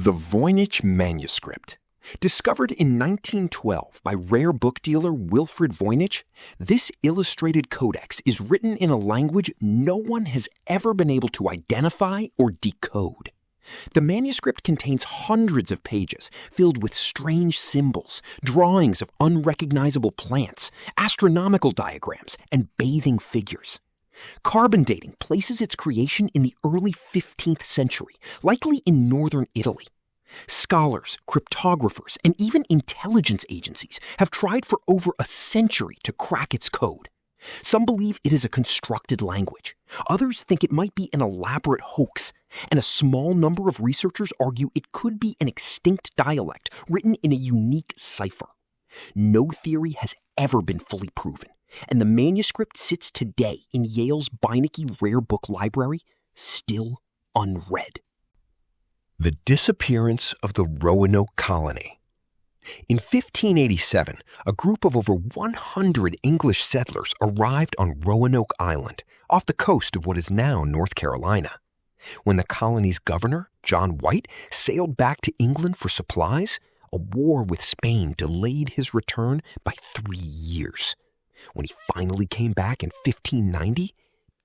The Voynich Manuscript. Discovered in 1912 by rare book dealer Wilfrid Voynich, this illustrated codex is written in a language no one has ever been able to identify or decode. The manuscript contains hundreds of pages filled with strange symbols, drawings of unrecognizable plants, astronomical diagrams, and bathing figures. Carbon dating places its creation in the early 15th century, likely in northern Italy. Scholars, cryptographers, and even intelligence agencies have tried for over a century to crack its code. Some believe it is a constructed language. Others think it might be an elaborate hoax, and a small number of researchers argue it could be an extinct dialect written in a unique cipher. No theory has ever been fully proven, and the manuscript sits today in Yale's Beinecke Rare Book Library, still unread. The disappearance of the Roanoke colony. In 1587, a group of over 100 English settlers arrived on Roanoke Island, off the coast of what is now North Carolina. When the colony's governor, John White, sailed back to England for supplies, a war with Spain delayed his return by 3 years. When he finally came back in 1590,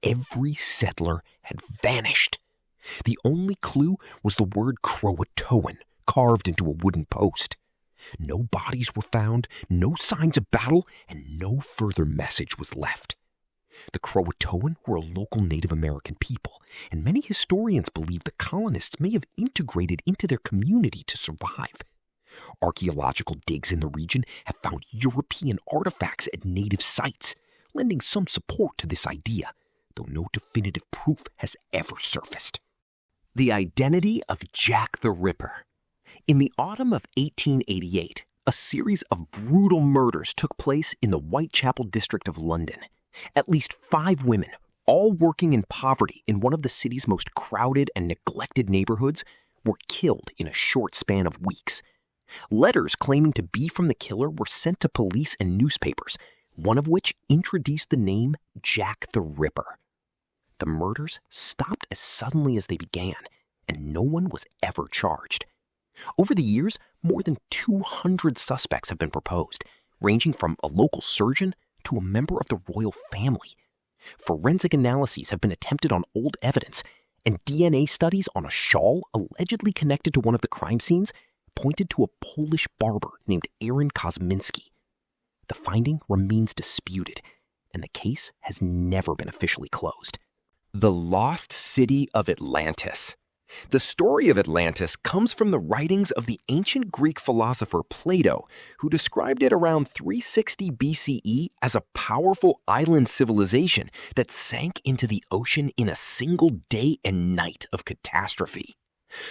every settler had vanished. The only clue was the word Croatoan carved into a wooden post. No bodies were found, no signs of battle, and no further message was left. The Croatoan were a local Native American people, and many historians believe the colonists may have integrated into their community to survive. Archaeological digs in the region have found European artifacts at native sites, lending some support to this idea, though no definitive proof has ever surfaced. The identity of Jack the Ripper. In the autumn of 1888, a series of brutal murders took place in the Whitechapel district of London. At least 5 women, all working in poverty in one of the city's most crowded and neglected neighborhoods, were killed in a short span of weeks. Letters claiming to be from the killer were sent to police and newspapers, one of which introduced the name Jack the Ripper. The murders stopped as suddenly as they began, and no one was ever charged. Over the years, more than 200 suspects have been proposed, ranging from a local surgeon to a member of the royal family. Forensic analyses have been attempted on old evidence, and DNA studies on a shawl allegedly connected to one of the crime scenes pointed to a Polish barber named Aaron Kosminski. The finding remains disputed, and the case has never been officially closed. The lost city of Atlantis. The story of Atlantis comes from the writings of the ancient Greek philosopher Plato, who described it around 360 BCE as a powerful island civilization that sank into the ocean in a single day and night of catastrophe.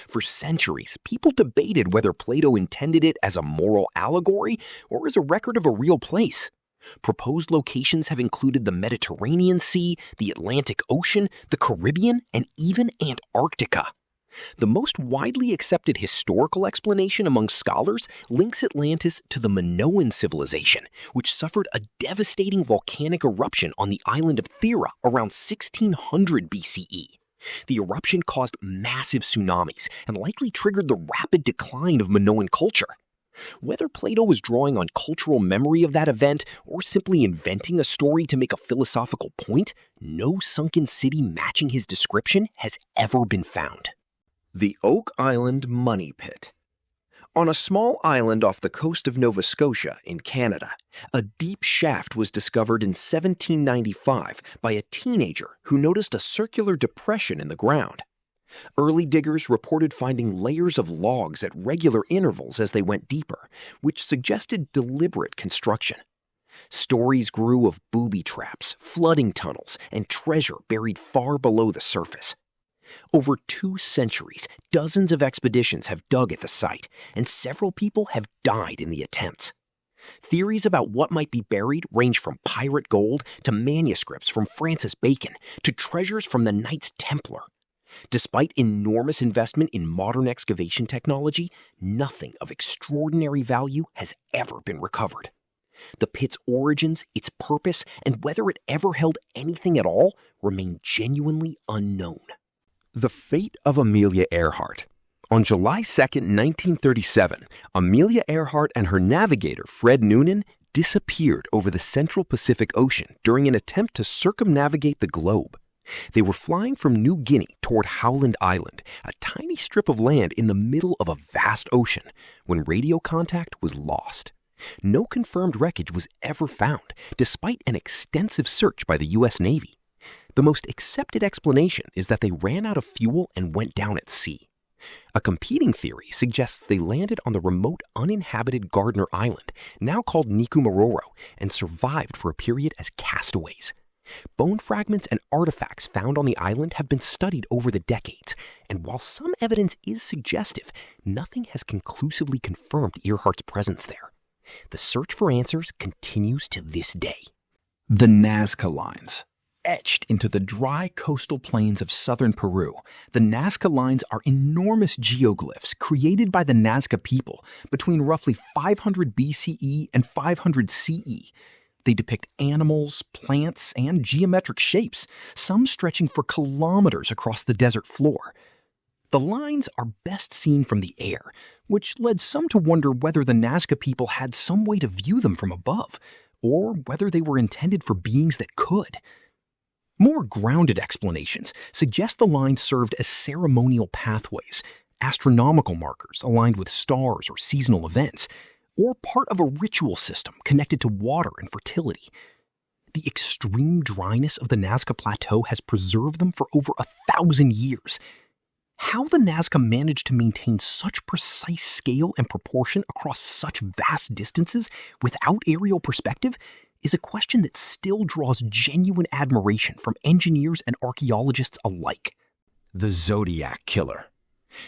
For centuries, people debated whether Plato intended it as a moral allegory or as a record of a real place. Proposed locations have included the Mediterranean Sea, the Atlantic Ocean, the Caribbean, and even Antarctica. The most widely accepted historical explanation among scholars links Atlantis to the Minoan civilization, which suffered a devastating volcanic eruption on the island of Thera around 1600 BCE. The eruption caused massive tsunamis and likely triggered the rapid decline of Minoan culture. Whether Plato was drawing on cultural memory of that event or simply inventing a story to make a philosophical point, no sunken city matching his description has ever been found. The Oak Island Money Pit. On a small island off the coast of Nova Scotia in Canada, a deep shaft was discovered in 1795 by a teenager who noticed a circular depression in the ground. Early diggers reported finding layers of logs at regular intervals as they went deeper, which suggested deliberate construction. Stories grew of booby traps, flooding tunnels, and treasure buried far below the surface. Over 2 centuries, dozens of expeditions have dug at the site, and several people have died in the attempts. Theories about what might be buried range from pirate gold to manuscripts from Francis Bacon to treasures from the Knights Templar. Despite enormous investment in modern excavation technology, nothing of extraordinary value has ever been recovered. The pit's origins, its purpose, and whether it ever held anything at all remain genuinely unknown. The fate of Amelia Earhart. On July 2, 1937, Amelia Earhart and her navigator, Fred Noonan, disappeared over the central Pacific Ocean during an attempt to circumnavigate the globe. They were flying from New Guinea toward Howland Island, a tiny strip of land in the middle of a vast ocean, when radio contact was lost. No confirmed wreckage was ever found, despite an extensive search by the U.S. Navy. The most accepted explanation is that they ran out of fuel and went down at sea. A competing theory suggests they landed on the remote uninhabited Gardner Island, now called Nikumaroro, and survived for a period as castaways. Bone fragments and artifacts found on the island have been studied over the decades, and while some evidence is suggestive, nothing has conclusively confirmed Earhart's presence there. The search for answers continues to this day. The Nazca Lines. Etched into the dry coastal plains of southern Peru, the Nazca Lines are enormous geoglyphs created by the Nazca people between roughly 500 BCE and 500 CE. They depict animals, plants, and geometric shapes, some stretching for kilometers across the desert floor. The lines are best seen from the air, which led some to wonder whether the Nazca people had some way to view them from above, or whether they were intended for beings that could. More grounded explanations suggest the lines served as ceremonial pathways, astronomical markers aligned with stars or seasonal events, or part of a ritual system connected to water and fertility. The extreme dryness of the Nazca Plateau has preserved them for over 1,000 years. How the Nazca managed to maintain such precise scale and proportion across such vast distances without aerial perspective is a question that still draws genuine admiration from engineers and archaeologists alike. The Zodiac Killer.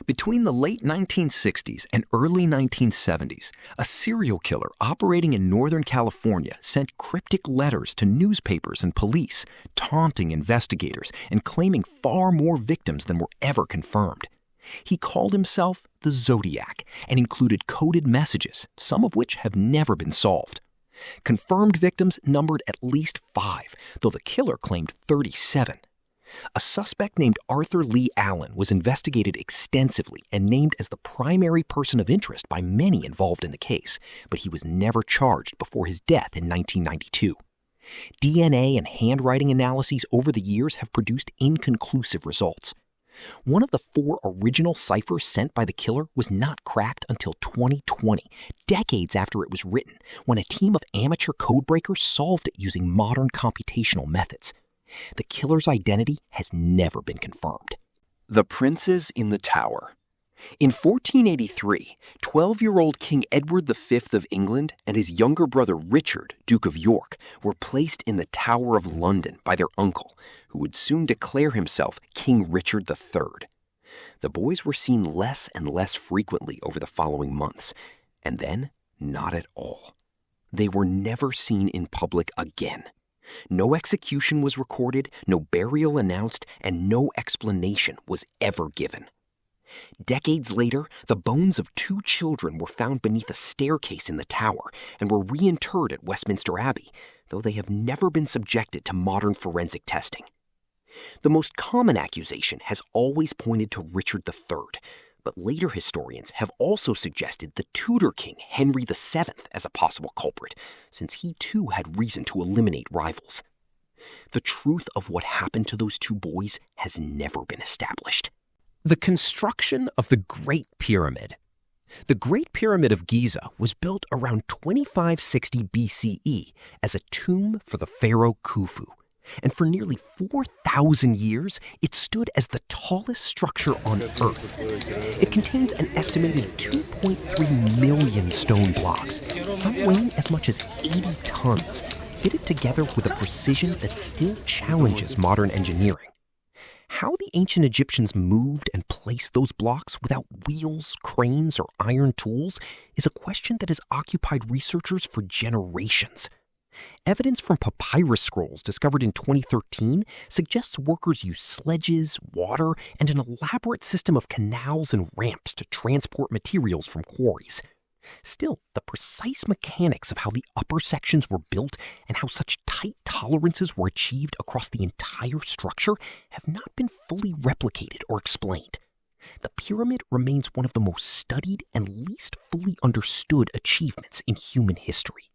Between the late 1960s and early 1970s, a serial killer operating in Northern California sent cryptic letters to newspapers and police, taunting investigators and claiming far more victims than were ever confirmed. He called himself the Zodiac and included coded messages, some of which have never been solved. Confirmed victims numbered at least 5, though the killer claimed 37. A suspect named Arthur Leigh Allen was investigated extensively and named as the primary person of interest by many involved in the case, but he was never charged before his death in 1992. DNA and handwriting analyses over the years have produced inconclusive results. One of the 4 original ciphers sent by the killer was not cracked until 2020, decades after it was written, when a team of amateur codebreakers solved it using modern computational methods. The killer's identity has never been confirmed. The Princes in the Tower. In 1483, 12-year-old King Edward V of England and his younger brother Richard, Duke of York, were placed in the Tower of London by their uncle, who would soon declare himself King Richard III. The boys were seen less and less frequently over the following months, and then not at all. They were never seen in public again. No execution was recorded, no burial announced, and no explanation was ever given. Decades later, the bones of 2 children were found beneath a staircase in the tower and were reinterred at Westminster Abbey, though they have never been subjected to modern forensic testing. The most common accusation has always pointed to Richard III, but later historians have also suggested the Tudor king Henry VII as a possible culprit, since he too had reason to eliminate rivals. The truth of what happened to those 2 boys has never been established. The construction of the Great Pyramid. The Great Pyramid of Giza was built around 2560 BCE as a tomb for the pharaoh Khufu, and for nearly 4,000 years, it stood as the tallest structure on Earth. It contains an estimated 2.3 million stone blocks, some weighing as much as 80 tons, fitted together with a precision that still challenges modern engineering. How the ancient Egyptians moved and placed those blocks without wheels, cranes, or iron tools is a question that has occupied researchers for generations. Evidence from papyrus scrolls discovered in 2013 suggests workers used sledges, water, and an elaborate system of canals and ramps to transport materials from quarries. Still, the precise mechanics of how the upper sections were built and how such tight tolerances were achieved across the entire structure have not been fully replicated or explained. the pyramid remains one of the most studied and least fully understood achievements in human history.